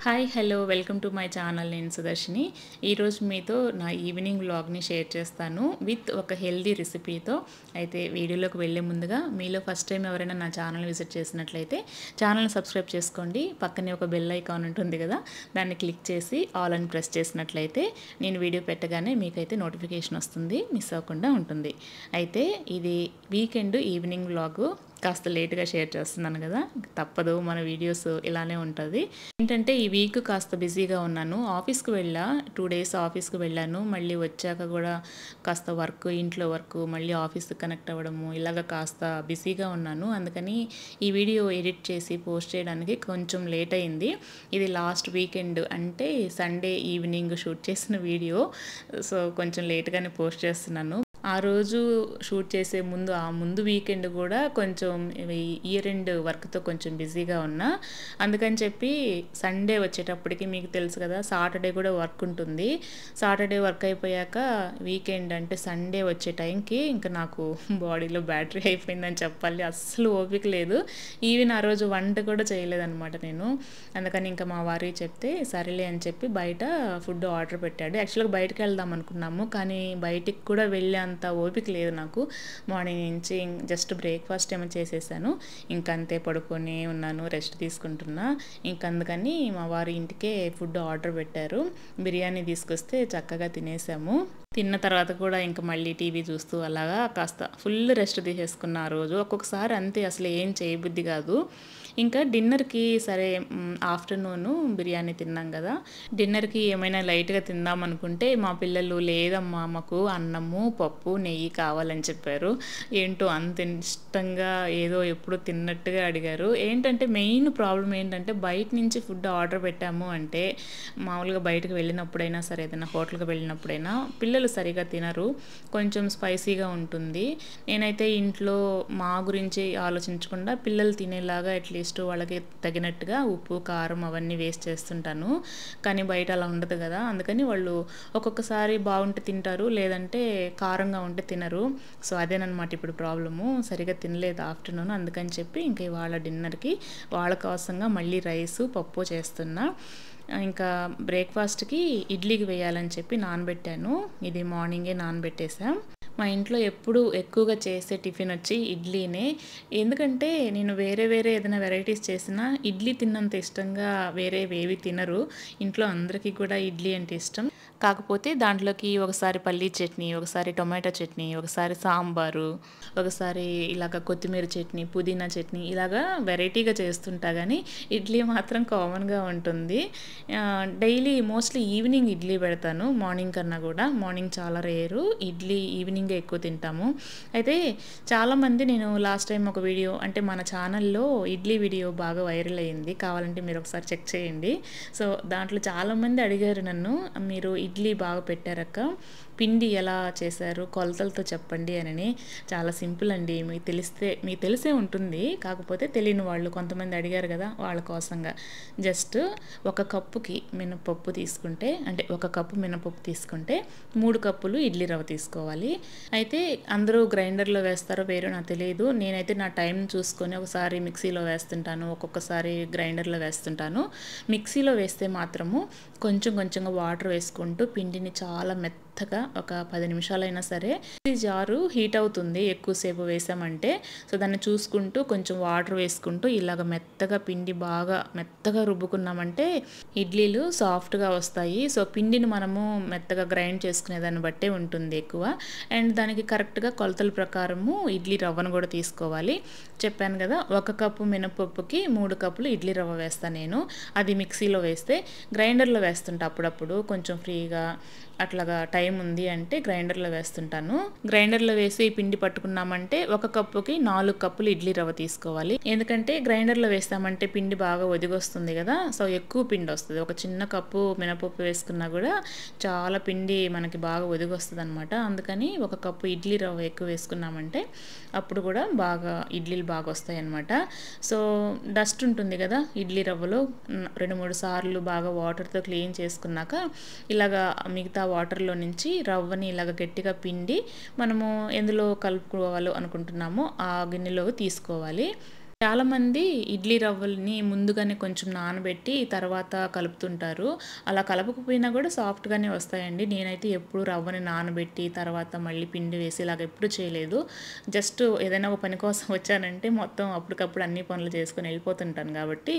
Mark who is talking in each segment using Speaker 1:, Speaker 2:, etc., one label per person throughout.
Speaker 1: Hi hello welcome to my channel. నేను సుదర్శిని. ఈరోజు మీతో నా ఈవినింగ్ వ్లాగ్ని షేర్ చేస్తాను విత్ ఒక హెల్దీ రెసిపీతో. అయితే వీడియోలోకి వెళ్ళే ముందుగా మీలో ఫస్ట్ టైం ఎవరైనా నా ఛానల్ విజిట్ చేసినట్లయితే ఛానల్ని సబ్స్క్రైబ్ చేసుకోండి. పక్కనే ఒక బెల్ ఐకాన్ ఉంటుంది కదా, దాన్ని క్లిక్ చేసి ఆల్ అని ప్రెస్ చేసినట్లయితే నేను వీడియో పెట్టగానే మీకైతే నోటిఫికేషన్ వస్తుంది, మిస్ అవ్వకుండా ఉంటుంది. అయితే ఇది వీకెండ్ ఈవినింగ్ వ్లాగు. కాస్త లేట్గా షేర్ చేస్తున్నాను కదా, తప్పదు, మన వీడియోస్ ఇలానే ఉంటుంది. ఏంటంటే ఈ వీక్ కాస్త బిజీగా ఉన్నాను. ఆఫీస్కి వెళ్ళా, 2 days ఆఫీస్కి వెళ్ళాను. మళ్ళీ వచ్చాక కూడా కాస్త వర్క్, ఇంట్లో వర్క్, మళ్ళీ ఆఫీస్కి కనెక్ట్ అవ్వడము, ఇలాగ కాస్త బిజీగా ఉన్నాను. అందుకని ఈ వీడియో ఎడిట్ చేసి పోస్ట్ చేయడానికి కొంచెం లేట్ అయింది. ఇది లాస్ట్ వీకెండ్ అంటే సండే ఈవినింగ్ షూట్ చేసిన వీడియో. సో కొంచెం లేట్గానే పోస్ట్ చేస్తున్నాను. ఆ రోజు షూట్ చేసే ముందు, ఆ ముందు వీకెండ్ కూడా కొంచెం ఇయర్ ఎండ్ వర్క్తో కొంచెం బిజీగా ఉన్నా. అందుకని చెప్పి సండే వచ్చేటప్పటికి మీకు తెలుసు కదా, సాటర్డే కూడా వర్క్ ఉంటుంది. సాటర్డే వర్క్ అయిపోయాక వీకెండ్ అంటే సండే వచ్చే టైంకి ఇంకా నాకు బాడీలో బ్యాటరీ అయిపోయిందని చెప్పాలి. అస్సలు ఓపిక లేదు. ఈవెన్ ఆ రోజు వంట కూడా చేయలేదన్నమాట నేను. అందుకని ఇంకా మా వారికి చెప్తే సరేలే అని చెప్పి బయట ఫుడ్ ఆర్డర్ పెట్టాడు. యాక్చువల్గా బయటకు వెళ్దాం అనుకున్నాము, కానీ బయటికి కూడా వెళ్ళే అంత ఓపిక లేదు నాకు. మార్నింగ్ నుంచి జస్ట్ బ్రేక్ఫాస్ట్ ఏమో చేసేసాను, ఇంకంతే పడుకొని ఉన్నాను, రెస్ట్ తీసుకుంటున్నా. అందుకని మా వారి ఇంటికే ఫుడ్ ఆర్డర్ పెట్టారు. బిర్యానీ తీసుకొస్తే చక్కగా తినేసాము. తిన్న తర్వాత కూడా ఇంకా మళ్ళీ టీవీ చూస్తూ అలాగా కాస్త ఫుల్ రెస్ట్ తీసేసుకున్న ఆ రోజు. ఒక్కొక్కసారి అంతే, అసలు ఏం చేయబుద్ధి కాదు. ఇంకా డిన్నర్కి సరే ఆఫ్టర్నూను బిర్యానీ తిన్నాం కదా, డిన్నర్కి ఏమైనా లైట్గా తిందాం అనుకుంటే మా పిల్లలు లేదమ్మా మాకు అన్నము, పప్పు, నెయ్యి కావాలని చెప్పారు. ఏంటో అంత ఇష్టంగా ఏదో ఎప్పుడు తిన్నట్టుగా అడిగారు. ఏంటంటే మెయిన్ ప్రాబ్లం ఏంటంటే బయట నుంచి ఫుడ్ ఆర్డర్ పెట్టాము అంటే, మామూలుగా బయటకు వెళ్ళినప్పుడైనా సరే, ఏదైనా హోటల్కి వెళ్ళినప్పుడైనా పిల్లలు సరిగా తినరు, కొంచెం స్పైసీగా ఉంటుంది. నేనైతే ఇంట్లో మా గురించి ఆలోచించకుండా పిల్లలు తినేలాగా అట్లీస్ట్ వాళ్ళకి తగినట్టుగా ఉప్పు, కారం అవన్నీ వేస్ట్ చేస్తుంటాను. కానీ బయట అలా ఉండదు కదా, అందుకని వాళ్ళు ఒక్కొక్కసారి బాగుంటే తింటారు, లేదంటే కారంగా ఉంటే తినరు. సో అదేనమాట ఇప్పుడు ప్రాబ్లము. సరిగా తినలేదు ఆఫ్టర్నూన్. అందుకని చెప్పి ఇంకా ఇవాళ డిన్నర్కి వాళ్ళ కోసంగా మళ్ళీ రైసు, పప్పు చేస్తున్నా. ఇంకా బ్రేక్ఫాస్ట్కి ఇడ్లీకి వేయాలని చెప్పి నానబెట్టాను. ఇది మార్నింగే నానబెట్టేసాం. మా ఇంట్లో ఎప్పుడు ఎక్కువగా చేసే టిఫిన్ వచ్చి ఇడ్లీనే. ఎందుకంటే నేను వేరే ఏదైనా వెరైటీస్ చేసినా ఇడ్లీ తిన్నంత ఇష్టంగా వేరేవేవి తినరు. ఇంట్లో అందరికీ కూడా ఇడ్లీ అంటే ఇష్టం. కాకపోతే దాంట్లోకి ఒకసారి పల్లీ చట్నీ, ఒకసారి టొమాటో చట్నీ, ఒకసారి సాంబారు, ఒకసారి ఇలాగ కొత్తిమీర చట్నీ, పుదీనా చట్నీ, ఇలాగా వెరైటీగా చేస్తుంటా. కానీ ఇడ్లీ మాత్రం కామన్గా ఉంటుంది. డైలీ మోస్ట్లీ ఈవినింగ్ ఇడ్లీ పెడతాను, మార్నింగ్ కన్నా కూడా. మార్నింగ్ చాలా రేరు, ఇడ్లీ ఈవినింగే ఎక్కువ తింటాము. అయితే చాలామంది, నేను లాస్ట్ టైం ఒక వీడియో అంటే మన ఛానల్లో ఇడ్లీ వీడియో బాగా వైరల్ అయ్యింది, కావాలంటే మీరు ఒకసారి చెక్ చేయండి. సో దాంట్లో చాలామంది అడిగారు నన్ను, మీరు ఇడ్లీ బాగా పెట్టారక్క, పిండి ఎలా చేశారు, కొలతలతో చెప్పండి అని. చాలా సింపుల్ అండి, మీకు తెలిసే ఉంటుంది, కాకపోతే తెలియని వాళ్ళు కొంతమంది అడిగారు కదా, వాళ్ళ కోసంగా. జస్ట్ 1 కప్పుకి మినపప్పు తీసుకుంటే, అంటే 1 కప్పు మినపప్పు తీసుకుంటే 3 కప్పులు ఇడ్లీ రవ్వ తీసుకోవాలి. అయితే అందరూ గ్రైండర్లో వేస్తారో వేరే నాకు తెలియదు. నేనైతే నా టైం చూసుకొని ఒకసారి మిక్సీలో వేస్తుంటాను, ఒక్కొక్కసారి గ్రైండర్లో వేస్తుంటాను. మిక్సీలో వేస్తే మాత్రము కొంచెంగా వాటర్ వేసుకుంటూ పిండిని చాలా మెత్తగా ఒక 10 నిమిషాలైనా సరే, జారు హీట్ అవుతుంది ఎక్కువసేపు వేసామంటే. సో దాన్ని చూసుకుంటూ కొంచెం వాటర్ వేసుకుంటూ ఇలాగ మెత్తగా పిండి బాగా మెత్తగా రుబ్బుకున్నామంటే ఇడ్లీలు సాఫ్ట్గా వస్తాయి. సో పిండిని మనము మెత్తగా గ్రైండ్ చేసుకునే దాన్ని బట్టే ఉంటుంది ఎక్కువ. అండ్ దానికి కరెక్ట్గా కొలతల ప్రకారము ఇడ్లీ రవ్వను కూడా తీసుకోవాలి. చెప్పాను కదా, 1 కప్పు మినపప్పుకి 3 కప్పులు ఇడ్లీ రవ్వ వేస్తాను నేను. అది మిక్సీలో వేస్తే, గ్రైండర్లో వేస్తుంటా అప్పుడప్పుడు కొంచెం ఫ్రీగా అట్లాగా టైం ఉంది అంటే గ్రైండర్లో వేస్తుంటాను. గ్రైండర్లో వేసి పిండి పట్టుకున్నామంటే ఒక కప్పుకి 4 కప్పులు ఇడ్లీ రవ్వ తీసుకోవాలి. ఎందుకంటే గ్రైండర్లో వేస్తామంటే పిండి బాగా ఒదిగొస్తుంది కదా, సో ఎక్కువ పిండి వస్తుంది. ఒక చిన్న కప్పు మినపప్పు వేసుకున్నా కూడా చాలా పిండి మనకి బాగా ఒదిగొస్తుంది అనమాట. అందుకని ఒక కప్పు ఇడ్లీ రవ్వ ఎక్కువ వేసుకున్నామంటే అప్పుడు కూడా బాగా ఇడ్లీలు బాగా వస్తాయి అన్నమాట. సో డస్ట్ ఉంటుంది కదా ఇడ్లీ రవ్వలో, 2-3 సార్లు బాగా వాటర్తో క్లీన్ చేసుకున్నాక ఇలాగా మిగతా వాటర్లో నుంచి రవ్వని ఇలాగ గట్టిగా పిండి మనము ఎందులో కలుపుకోవాలో అనుకుంటున్నామో ఆ గిన్నెలోకి తీసుకోవాలి. చాలామంది ఇడ్లీ రవ్వల్ని ముందుగానే కొంచెం నానబెట్టి తర్వాత కలుపుతుంటారు. అలా కలపకపోయినా కూడా సాఫ్ట్గానే వస్తాయండి. నేనైతే ఎప్పుడు రవ్వని నానబెట్టి తర్వాత మళ్ళీ పిండి వేసి ఇలాగ ఎప్పుడు చేయలేదు. జస్ట్ ఏదైనా ఒక పని కోసం వచ్చానంటే మొత్తం అప్పటికప్పుడు అన్ని పనులు చేసుకొని వెళ్ళిపోతుంటాను కాబట్టి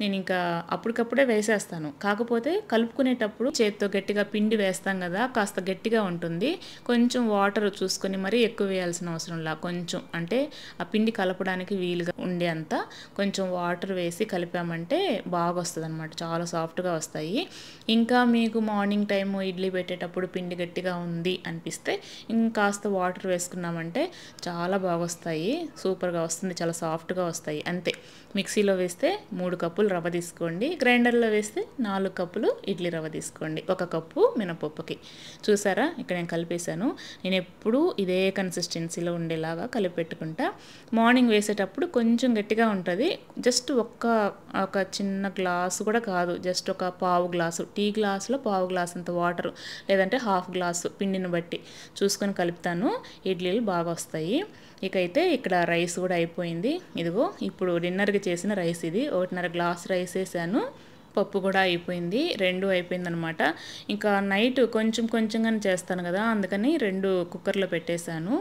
Speaker 1: నేను ఇంకా అప్పటికప్పుడే వేసేస్తాను. కాకపోతే కలుపుకునేటప్పుడు చేత్తో గట్టిగా పిండి వేస్తాం కదా, కాస్త గట్టిగా ఉంటుంది. కొంచెం వాటర్ చూసుకొని మరీ ఎక్కువ వేయాల్సిన అవసరంలా, కొంచెం అంటే ఆ పిండి కలపడానికి వీలుగా ఉండే అంతా కొంచెం వాటర్ వేసి కలిపామంటే బాగా వస్తుంది అనమాట. చాలా సాఫ్ట్గా వస్తాయి. ఇంకా మీకు మార్నింగ్ టైం ఇడ్లీ పెట్టేటప్పుడు పిండి గట్టిగా ఉంది అనిపిస్తే ఇంకాస్త వాటర్ వేసుకున్నామంటే చాలా బాగా వస్తాయి. సూపర్గా వస్తుంది, చాలా సాఫ్ట్గా వస్తాయి. అంతే. మిక్సీలో వేస్తే 3 కప్పులు రవ్వ తీసుకోండి, గ్రైండర్లో వేస్తే 4 కప్పులు ఇడ్లీ రవ్వ తీసుకోండి, 1 కప్పు మినపప్పుకి. చూసారా ఇక్కడ నేను కలిపేశాను. నేను ఎప్పుడూ ఇదే కన్సిస్టెన్సీలో ఉండేలాగా కలిపి పెట్టుకుంటా. మార్నింగ్ వేసేటప్పుడు కొంచెం గట్టిగా ఉంటుంది. జస్ట్ ఒక చిన్న గ్లాసు కూడా కాదు, జస్ట్ ఒక పావు గ్లాసు, టీ గ్లాసులో పావు గ్లాసు అంత వాటర్ లేదంటే హాఫ్ గ్లాసు పిండిని బట్టి చూసుకొని కలుపుతాను. ఇడ్లీలు బాగా వస్తాయి. ఇకైతే ఇక్కడ రైస్ కూడా అయిపోయింది. ఇదిగో ఇప్పుడు డిన్నర్కి చేసిన రైస్ ఇది. 1.5 గ్లాస్ రైస్ వేసాను. పప్పు కూడా అయిపోయింది, 2 అయిపోయిందనమాట. ఇంకా నైట్ కొంచెం కొంచెంగానే చేస్తాను కదా, అందుకని 2 కుక్కర్లో పెట్టేశాను.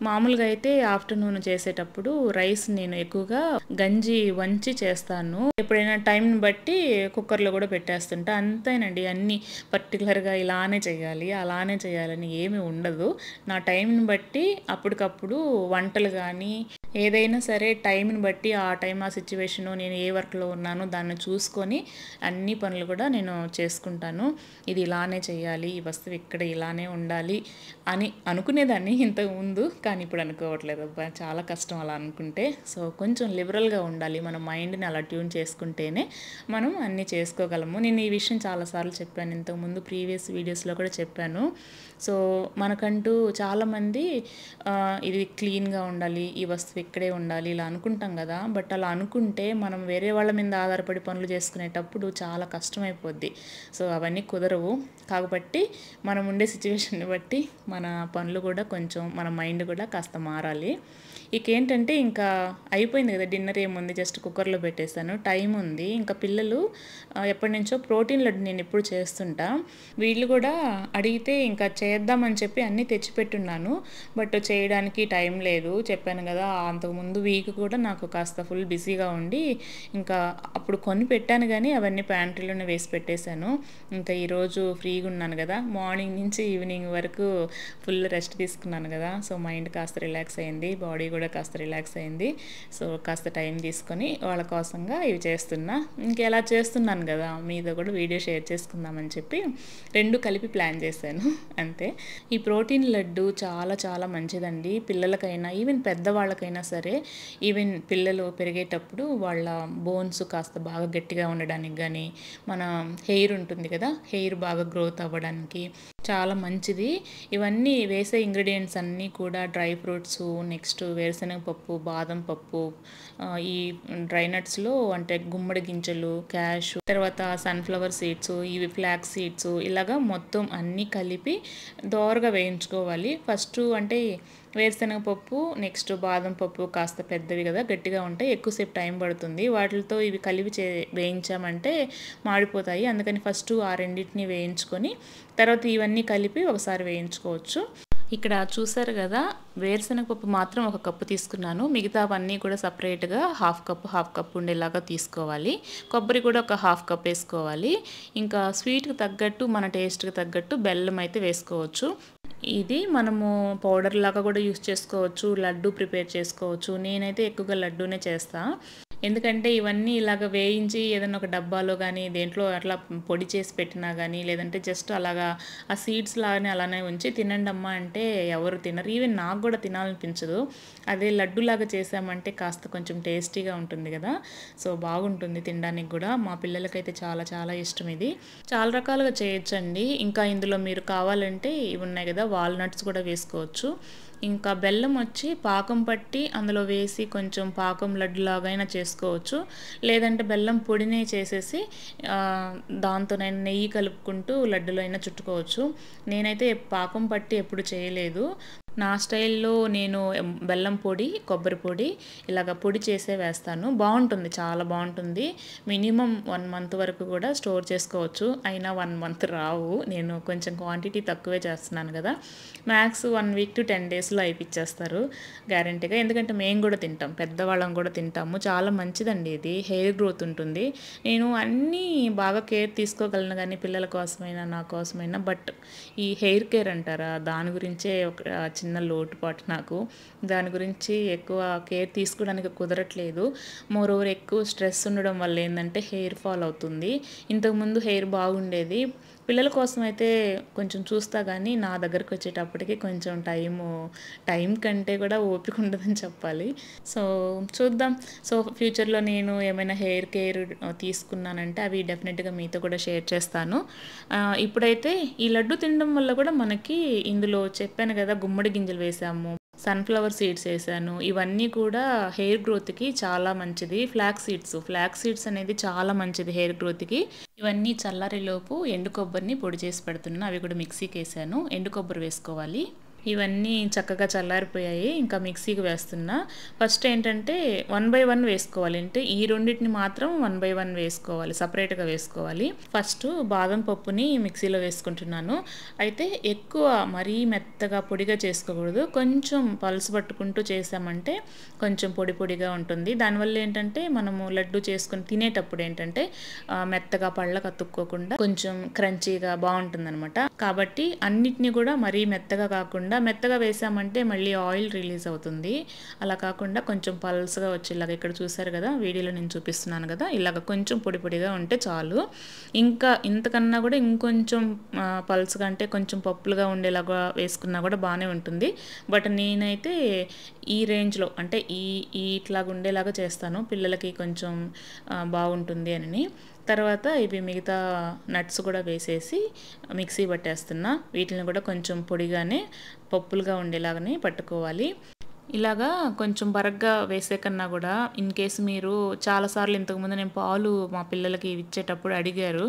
Speaker 1: మామూలుగా అయితే ఆఫ్టర్నూన్ చేసేటప్పుడు రైస్ నేను ఎక్కువగా గంజి వంచి చేస్తాను. ఎప్పుడైనా టైంని బట్టి కుక్కర్లో కూడా పెట్టేస్తుంటా. అంతేనండి, అన్నీ పర్టికులర్గా ఇలానే చేయాలి అలానే చేయాలని ఏమీ ఉండదు. నా టైంని బట్టి అప్పటికప్పుడు వంటలు కానీ ఏదైనా సరే టైంని బట్టి ఆ టైం ఆ సిచ్యువేషను నేను ఏ వర్క్లో ఉన్నానో దాన్ని చూసుకొని అన్ని పనులు కూడా నేను చేసుకుంటాను. ఇది ఇలానే చేయాలి, ఈ వస్తువు ఇక్కడ ఇలానే ఉండాలి అని అనుకునేదాన్ని ఇంతకు ముందు, కానీ ఇప్పుడు అనుకోవట్లేదు. అబ్బా చాలా కష్టం అలా అనుకుంటే. సో కొంచెం లిబరల్గా ఉండాలి, మన మైండ్ని అలా ట్యూన్ చేసుకుంటేనే మనం అన్నీ చేసుకోగలము. నేను ఈ విషయం చాలాసార్లు చెప్పాను, ఇంతకుముందు ప్రీవియస్ వీడియోస్లో కూడా చెప్పాను. సో మనకంటూ చాలామంది ఇది క్లీన్గా ఉండాలి, ఈ వస్తువు ఇక్కడే ఉండాలి ఇలా అనుకుంటాం కదా. బట్ అలా అనుకుంటే మనం వేరే వాళ్ళ మీద ఆధారపడి పనులు చేసుకునేటప్పుడు చాలా కష్టమైపోద్ది. సో అవన్నీ కుదరవు. కాబట్టి మనం ఉండే సిచ్యువేషన్ని బట్టి మన పనులు కూడా కొంచెం, మన మైండ్ కూడా కాస్త మారాలి. ఇకేంటంటే ఇంకా అయిపోయింది కదా డిన్నర్, ఏముంది జస్ట్ కుక్కర్లో పెట్టేశాను, టైం ఉంది. ఇంకా పిల్లలు ఎప్పటి నుంచో ప్రోటీన్ లడ్డు నేను ఎప్పుడు చేస్తుంటా, వీళ్ళు కూడా అడిగితే ఇంకా చేద్దామని చెప్పి అన్నీ తెచ్చిపెట్టున్నాను. బట్ చేయడానికి టైం లేదు, చెప్పాను కదా. అంతకుముందు వీక్ కూడా నాకు కాస్త ఫుల్ బిజీగా ఉండి ఇంకా అప్పుడు కొని పెట్టాను, కానీ అవన్నీ ప్యాంట్రీలోనే వేసి పెట్టేశాను. ఇంకా ఈరోజు ఫ్రీగా ఉన్నాను కదా, మార్నింగ్ నుంచి ఈవినింగ్ వరకు ఫుల్ రెస్ట్ తీసుకున్నాను కదా. సో మైండ్ కాస్త రిలాక్స్ అయింది, బాడీ కూడా కాస్త రిలాక్స్ అయింది. సో కాస్త టైం తీసుకొని వాళ్ళ కోసంగా ఇవి చేస్తున్నా. ఇంకెలా చేస్తున్నాను కదా, మీతో కూడా వీడియో షేర్ చేసుకుందామని చెప్పి 2 కలిపి ప్లాన్ చేశాను అంతే. ఈ ప్రోటీన్ లడ్డు చాలా చాలా మంచిదండి పిల్లలకైనా, ఈవెన్ పెద్దవాళ్ళకైనా సరే. ఈవెన్ పిల్లలు పెరిగేటప్పుడు వాళ్ళ బోన్స్ కాస్త బాగా గట్టిగా ఉండడానికి కానీ, మన హెయిర్ ఉంటుంది కదా, హెయిర్ బాగా గ్రోత్ అవ్వడానికి చాలా మంచిది. ఇవన్నీ వేసే ఇంగ్రీడియంట్స్ అన్నీ కూడా డ్రై ఫ్రూట్స్, నెక్స్ట్ వేరుశనగ పప్పు, బాదం పప్పు, ఈ డ్రై నట్స్లో అంటే గుమ్మడి గింజలు, క్యాష్, తర్వాత సన్ఫ్లవర్ సీడ్స్, ఇవి ఫ్లాక్స్ సీడ్స్, ఇలాగా మొత్తం అన్నీ కలిపి దోరగా వేయించుకోవాలి. ఫస్ట్ అంటే వేరుశనగ పప్పు, నెక్స్ట్ బాదం పప్పు కాస్త పెద్దవి కదా, గట్టిగా ఉంటాయి, ఎక్కువసేపు టైం పడుతుంది. వాటితో ఇవి కలిపి వేయించామంటే మాడిపోతాయి. అందుకని ఫస్ట్ ఆ రెండింటిని వేయించుకొని తర్వాత ఇవన్నీ కలిపి ఒకసారి వేయించుకోవచ్చు. ఇక్కడ చూసారు కదా, వేరుశనగ పప్పు మాత్రం 1 కప్పు తీసుకున్నాను, మిగతావన్నీ కూడా సపరేట్గా హాఫ్ కప్పు ఉండేలాగా తీసుకోవాలి. కొబ్బరి కూడా ఒక హాఫ్ కప్ వేసుకోవాలి. ఇంకా స్వీట్కి తగ్గట్టు, మన టేస్ట్కి తగ్గట్టు బెల్లం అయితే వేసుకోవచ్చు. ఇది మనము పౌడర్ లాగా కూడా యూస్ చేసుకోవచ్చు, లడ్డు ప్రిపేర్ చేసుకోవచ్చు. నేనైతే ఎక్కువగా లడ్డూనే చేస్తాను. ఎందుకంటే ఇవన్నీ ఇలాగ వేయించి ఏదైనా ఒక డబ్బాలో కానీ దేంట్లో అట్లా పొడి చేసి పెట్టినా కానీ లేదంటే జస్ట్ అలాగా ఆ సీడ్స్ లాగానే అలానే ఉంచి తినండి అమ్మా అంటే ఎవరు తినరు. ఈవెన్ నాకు కూడా తినాలనిపించదు. అదే లడ్డూలాగా చేసామంటే కాస్త కొంచెం టేస్టీగా ఉంటుంది కదా, సో బాగుంటుంది తినడానికి కూడా. మా పిల్లలకైతే చాలా చాలా ఇష్టం ఇది. చాలా రకాలుగా చేయొచ్చండి. ఇంకా ఇందులో మీరు కావాలంటే ఇవి ఉన్నాయి కదా, వాల్నట్స్ కూడా వేసుకోవచ్చు. ఇంకా బెల్లం వచ్చి పాకం పట్టి అందులో వేసి కొంచెం పాకం లడ్డులాగైనా చేసుకోవచ్చు. లేదంటే బెల్లం పొడినే చేసేసి దాంతోనైనా నెయ్యి కలుపుకుంటూ లడ్డులో అయినా చుట్టుకోవచ్చు. నేనైతే పాకం పట్టి ఎప్పుడు చేయలేదు. నా స్టైల్లో నేను బెల్లం పొడి, కొబ్బరి పొడి ఇలాగ పొడి చేసే వేస్తాను. బాగుంటుంది, చాలా బాగుంటుంది. మినిమం 1 మంత్ వరకు కూడా స్టోర్ చేసుకోవచ్చు. అయినా 1 మంత్ రావు, నేను కొంచెం క్వాంటిటీ తక్కువే చేస్తున్నాను కదా. మ్యాక్స్ 1 వీక్ టు 10 డేస్లో అయిపిచ్చేస్తారు గ్యారంటీగా. ఎందుకంటే మేము కూడా తింటాం, పెద్దవాళ్ళం కూడా తింటాము. చాలా మంచిదండి ఇది, హెయిర్ గ్రోత్ ఉంటుంది. నేను అన్నీ బాగా కేర్ తీసుకోగలను కానీ పిల్లల కోసమైనా నా కోసమైనా, బట్ ఈ హెయిర్ కేర్ అంటారా, దాని గురించే ఒక చిన్న లోటుపాటు నాకు. దాని గురించి ఎక్కువ కేర్ తీసుకోవడానికి కుదరట్లేదు. మోరోవర్ ఎక్కువ స్ట్రెస్ ఉండడం వల్ల ఏంటంటే హెయిర్ ఫాల్ అవుతుంది. ఇంతకుముందు హెయిర్ బాగుండేది. పిల్లల కోసం అయితే కొంచెం చూస్తా కానీ నా దగ్గరకు వచ్చేటప్పటికి కొంచెం టైం కంటే కూడా ఓపిక ఉండదని చెప్పాలి. సో చూద్దాం. సో ఫ్యూచర్లో నేను ఏమైనా హెయిర్ కేర్ తీసుకున్నానంటే అవి డెఫినెట్గా మీతో కూడా షేర్ చేస్తాను. ఇప్పుడైతే ఈ లడ్డు తినడం వల్ల కూడా మనకి ఇందులో చెప్పాను కదా, గుమ్మడి గింజలు వేసాము, సన్ఫ్లవర్ సీడ్స్ వేసాను. ఇవన్నీ కూడా హెయిర్ గ్రోత్కి చాలా మంచిది. ఫ్లాక్స్ సీడ్స్ అనేది చాలా మంచిది హెయిర్ గ్రోత్కి. ఇవన్నీ చల్లారేలోపు ఎండు కొబ్బరిని పొడి చేసి పెడుతున్నా. అవి కూడా మిక్సీకి వేసాను. ఎండు కొబ్బరి వేసుకోవాలి. ఇవన్నీ చక్కగా చల్లారిపోయాయి. ఇంకా మిక్సీకి వేస్తున్నా. ఫస్ట్ ఏంటంటే 1 by 1 వేసుకోవాలి. అంటే ఈ రెండింటిని మాత్రం 1 by 1 వేసుకోవాలి, సపరేట్గా వేసుకోవాలి. ఫస్ట్ బాదం పప్పుని మిక్సీలో వేసుకుంటున్నాను. అయితే ఎక్కువ మరీ మెత్తగా పొడిగా చేసుకోకూడదు. కొంచెం పల్స్ పట్టుకుంటూ చేసామంటే కొంచెం పొడి పొడిగా ఉంటుంది. దానివల్ల ఏంటంటే మనము లడ్డు చేసుకుని తినేటప్పుడు ఏంటంటే మెత్తగా పళ్ళకు అతుక్కోకుండా కొంచెం క్రంచీగా బాగుంటుంది అనమాట. కాబట్టి అన్నిటినీ కూడా మరీ మెత్తగా కాకుండా, మెత్తగా వేసామంటే మళ్ళీ ఆయిల్ రిలీజ్ అవుతుంది. అలా కాకుండా కొంచెం పల్స్గా వచ్చేలాగా, ఇక్కడ చూసారు కదా వీడియోలో నేను చూపిస్తున్నాను కదా, ఇలాగ కొంచెం పొడి పొడిగా ఉంటే చాలు. ఇంకా ఇంతకన్నా కూడా ఇంకొంచెం పల్స్గా అంటే కొంచెం పప్పులుగా ఉండేలాగా వేసుకున్నా కూడా బాగానే ఉంటుంది. బట్ నేనైతే ఈ రేంజ్లో అంటే ఇట్లాగా ఉండేలాగా చేస్తాను, పిల్లలకి కొంచెం బాగుంటుంది అని. తర్వాత ఇవి మిగతా నట్స్ కూడా వేసేసి మిక్సీ పట్టేస్తున్నా. వీటిని కూడా కొంచెం పొడిగానే పప్పులుగా ఉండేలాగానే పట్టుకోవాలి. ఇలాగా కొంచెం బరగ్గా వేసే కన్నా కూడా, ఇన్ కేసు మీరు చాలాసార్లు ఇంతకుముందు నేను పాలు మా పిల్లలకి ఇచ్చేటప్పుడు అడిగారు,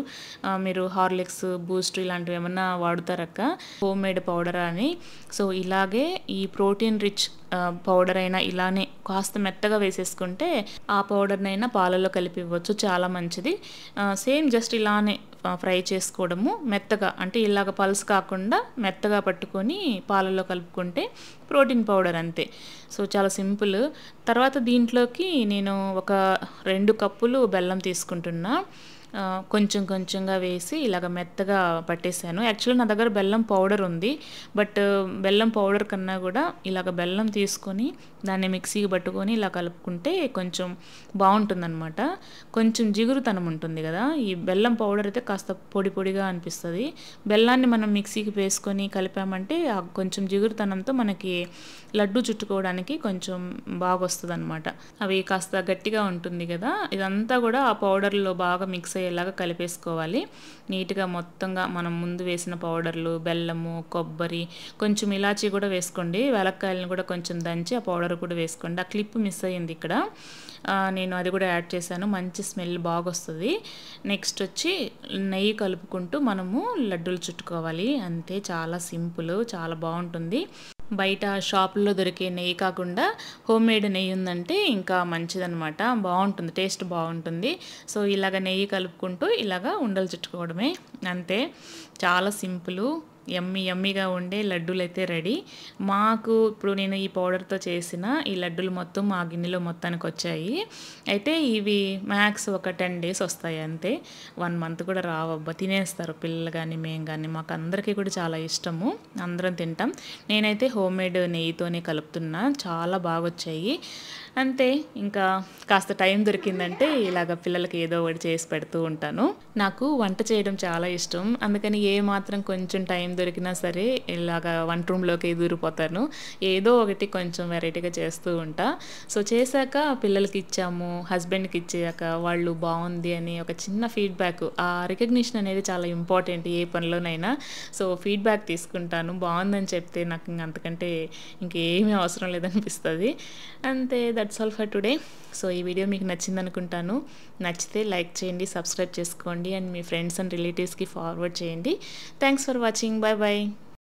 Speaker 1: మీరు హార్లిక్స్, బూస్ట్ ఇలాంటివి ఏమన్నా వాడుతారక్క, హోమ్ మేడ్ పౌడర్ అని. సో ఇలాగే ఈ ప్రోటీన్ రిచ్ పౌడర్ అయినా ఇలానే కాస్త మెత్తగా వేసేసుకుంటే ఆ పౌడర్నైనా పాలలో కలిపి ఇవ్వచ్చు, చాలా మంచిది. సేమ్ జస్ట్ ఇలానే ఫ్రై చేసుకోవడము, మెత్తగా అంటే ఇలాగ పల్స్ కాకుండా మెత్తగా పట్టుకొని పాలలో కలుపుకుంటే ప్రోటీన్ పౌడర్ అంతే. సో చాలా సింపుల్. తర్వాత దీంట్లోకి నేను ఒక 2 కప్పులు బెల్లం తీసుకుంటున్నా. కొంచెం కొంచెంగా వేసి ఇలాగ మెత్తగా పట్టేశాను. యాక్చువల్లీ నా దగ్గర బెల్లం పౌడర్ ఉంది, బట్ బెల్లం పౌడర్ కన్నా కూడా ఇలాగ బెల్లం తీసుకొని దాన్ని మిక్సీకి పట్టుకొని ఇలా కలుపుకుంటే కొంచెం బాగుంటుందన్నమాట. కొంచెం జిగురుతనం ఉంటుంది కదా, ఈ బెల్లం పౌడర్ అయితే కాస్త పొడి పొడిగా అనిపిస్తుంది. బెల్లాన్ని మనం మిక్సీకి వేసుకొని కలిపామంటే కొంచెం జిగురుతనంతో మనకి లడ్డు చుట్టుకోవడానికి కొంచెం బాగా వస్తుంది అనమాట. అవి కాస్త గట్టిగా ఉంటుంది కదా, ఇదంతా కూడా ఆ పౌడర్లో బాగా మిక్స్ అయ్యేలాగా కలిపేసుకోవాలి నీట్గా. మొత్తంగా మనం ముందు వేసిన పౌడర్లు, బెల్లము, కొబ్బరి, కొంచెం ఇలాచీ కూడా వేసుకోండి. వెలక్కాయలను కూడా కొంచెం దంచి ఆ పౌడర్ కూడా వేసుకోండి. ఆ క్లిప్ మిస్ అయ్యింది ఇక్కడ, నేను అది కూడా యాడ్ చేశాను. మంచి స్మెల్ బాగా వస్తుంది. నెక్స్ట్ వచ్చి నెయ్యి కలుపుకుంటూ మనము లడ్డూలు చుట్టుకోవాలి. అంతే, చాలా సింపుల్, చాలా బాగుంటుంది. బయట షాపుల్లో దొరికే నెయ్యి కాకుండా హోమ్ మేడ్ నెయ్యి ఉందంటే ఇంకా మంచిదనమాట, బాగుంటుంది, టేస్ట్ బాగుంటుంది. సో ఇలాగ నెయ్యి కలుపుకుంటూ ఇలాగ ఉండలు చుట్టుకోవడమే, అంతే, చాలా సింపుల్. యమ్మీగా ఉండే లడ్డూలు అయితే రెడీ. మాకు ఇప్పుడు నేను ఈ పౌడర్తో చేసిన ఈ లడ్డూలు మొత్తం మా గిన్నెలో మొత్తానికి వచ్చాయి. అయితే ఇవి మ్యాక్స్ ఒక 10 days వస్తాయి అంతే, 1 month కూడా రావబ్బా. తినేస్తారు పిల్లలు కానీ మేము కానీ, మాకు అందరికీ కూడా చాలా ఇష్టము, అందరం తింటాం. నేనైతే హోమ్ మేడ్ నెయ్యితోనే కలుపుతున్నా, చాలా బాగా వచ్చాయి. అంతే ఇంకా కాస్త టైం దొరికిందంటే ఇలాగ పిల్లలకి ఏదో ఒకటి చేసి పెడుతూ ఉంటాను. నాకు వంట చేయడం చాలా ఇష్టం. అందుకని ఏ మాత్రం కొంచెం టైం దొరికినా సరే ఇలాగ వంట రూమ్‌లోకి దూరిపోతాను. ఏదో ఒకటి కొంచెం వెరైటీగా చేస్తూ ఉంటా. సో, చేశాక పిల్లలకి ఇచ్చాము, హస్బెండ్‌కి ఇచ్చాక వాళ్ళు బావుంది అని ఒక చిన్న ఫీడ్‌బ్యాక్, ఆ రికగ్నిషన్ అనేది చాలా ఇంపార్టెంట్ ఏ పనిలోనైనా. సో, ఫీడ్‌బ్యాక్ తీసుకుంటాను. బావుందని చెప్తే నాకు ఇంక అంతకంటే ఇంకేమీ అవసరం లేదనిపిస్తది. అంతే, దట్స్ ఆల్ ఫర్ టుడే. సో, ఈ వీడియో మీకు నచ్చిందనుకుంటాను. నచ్చితే లైక్ చేయండి, సబ్స్క్రైబ్ చేసుకోండి అండ్ మీ ఫ్రెండ్స్ అండ్ రిలేటివ్స్‌కి ఫార్వర్డ్ చేయండి. Thanks for watching. Bye bye.